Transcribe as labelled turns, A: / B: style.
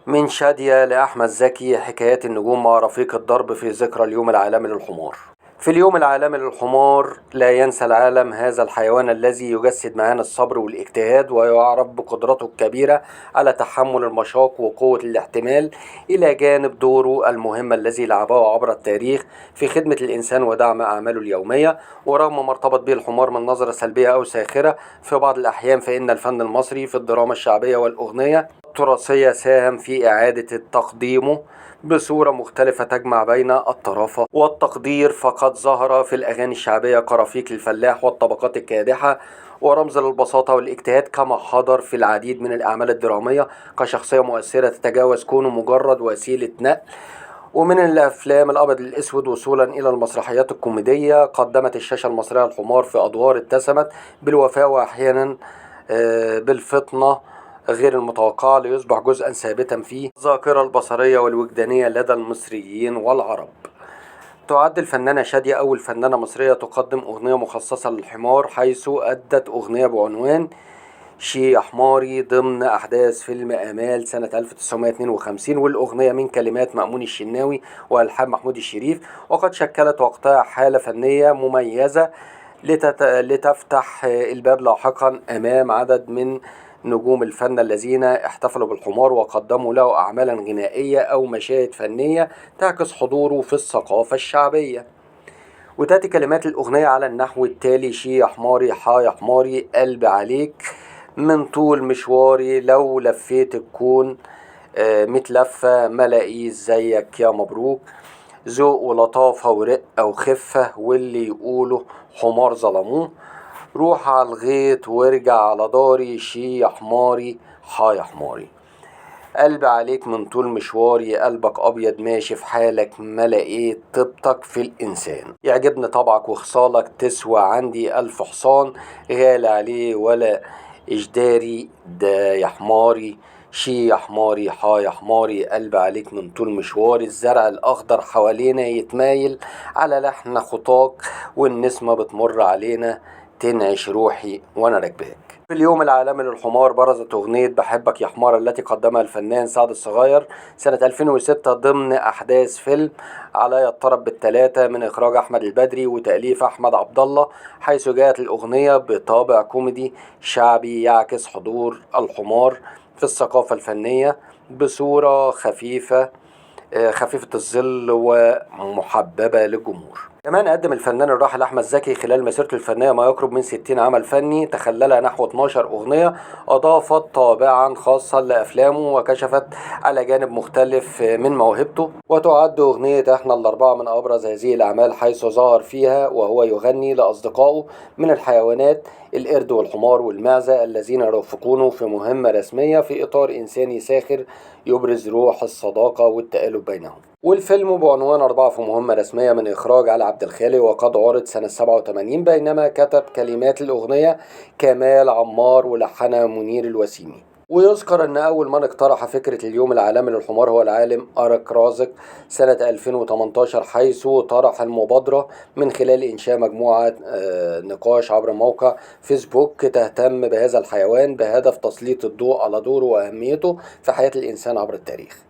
A: من شادية لأحمد زكي، حكايات النجوم مع رفيق الدرب في ذكرى اليوم العالمي للحمار. في اليوم العالمي للحمار لا ينسى العالم هذا الحيوان الذي يجسد معاني الصبر والاجتهاد، ويعرف بقدرته الكبيرة على تحمل المشاق وقوة الاحتمال، إلى جانب دوره المهم الذي لعبه عبر التاريخ في خدمة الإنسان ودعم أعماله اليومية. ورغم ما ارتبط به الحمار من نظرة سلبية أو ساخرة في بعض الأحيان، فإن الفن المصري في الدراما الشعبية والأغنية التراثية ساهم في إعادة تقديمه بصورة مختلفة تجمع بين الطرافة والتقدير، فقد ظهر في الأغاني الشعبية كرفيق الفلاح والطبقات الكادحة ورمز للبساطة والاجتهاد، كما حضر في العديد من الأعمال الدرامية كشخصية مؤثرة تتجاوز كونه مجرد وسيلة نقل. ومن الأفلام الأبيض الأسود وصولا إلى المسرحيات الكوميدية، قدمت الشاشة المصرية الحمار في أدوار اتسمت بالوفاء وأحيانا بالفطنة غير المتوقعة، ليصبح جزءا ثابتا في الذاكرة البصرية والوجدانية لدى المصريين والعرب. تعد الفنانة شادية أول فنانة مصرية تقدم أغنية مخصصة للحمار، حيث أدت أغنية بعنوان شي يا حماري ضمن أحداث فيلم آمال سنة 1952، والأغنية من كلمات مأمون الشناوي وألحان محمود الشريف، وقد شكلت وقتها حالة فنية مميزة لتفتح الباب لاحقا أمام عدد من نجوم الفن الذين احتفلوا بالحمار وقدموا له أعمالا غنائية أو مشاهد فنية تعكس حضوره في الثقافة الشعبية. وتأتي كلمات الأغنية على النحو التالي: شي يا حماري حا يا حماري قلبي عليك من طول مشواري، لو لفيت الكون ميت لفة ملاقيش زيك يا مبروك، ذوق ولطافة ورقة وخفة واللي يقولوا حمار ظلموه، روح على الغيط وارجع على داري، شي يا حماري حا يا حماري قلبي عليك من طول مشواري، قلبك ابيض ماشي في حالك ما لقيت طيبتك في الانسان، يعجبني طبعك وخصالك تسوى عندي الف حصان، غالي عليه ولا اجداري ده يا حماري، شي يا حماري حا يا حماري قلبي عليك من طول مشواري، الزرع الاخضر حوالينا يتمايل على لحن خطاك، والنسمة بتمر علينا تنعش روحي وانا راكباك. في اليوم العالمي للحمار برزت أغنية بحبك يا حمار التي قدمها الفنان سعد الصغير سنة 2006 ضمن أحداث فيلم علي الطرب بالثلاثة من إخراج أحمد البدري وتأليف أحمد عبد الله، حيث جاءت الأغنية بطابع كوميدي شعبي يعكس حضور الحمار في الثقافة الفنية بصورة خفيفة الظل ومحببة للجمهور. كمان قدم الفنان الراحل أحمد زكي خلال مسيرته الفنية ما يقرب من 60 عمل فني تخللها نحو 12 أغنية، أضافت طابعا خاصا لأفلامه وكشفت على جانب مختلف من موهبته. وتعد أغنية إحنا الأربعة من أبرز هذه الأعمال، حيث ظهر فيها وهو يغني لأصدقائه من الحيوانات القرد والحمار والمعزة الذين يرافقونه في مهمة رسمية في إطار إنساني ساخر يبرز روح الصداقة والتآلف بينهم. والفيلم بعنوان أربعة في مهمة رسمية من إخراج علي عبد الخالق، وقد عرض سنة 87، بينما كتب كلمات الأغنية كمال عمار ولحنها منير الوسيمي. ويذكر أن أول من اقترح فكرة اليوم العالمي للحمار هو العالم أرك رازق سنة 2018، حيث طرح المبادرة من خلال إنشاء مجموعة نقاش عبر موقع فيسبوك تهتم بهذا الحيوان بهدف تسليط الضوء على دوره وأهميته في حياة الإنسان عبر التاريخ.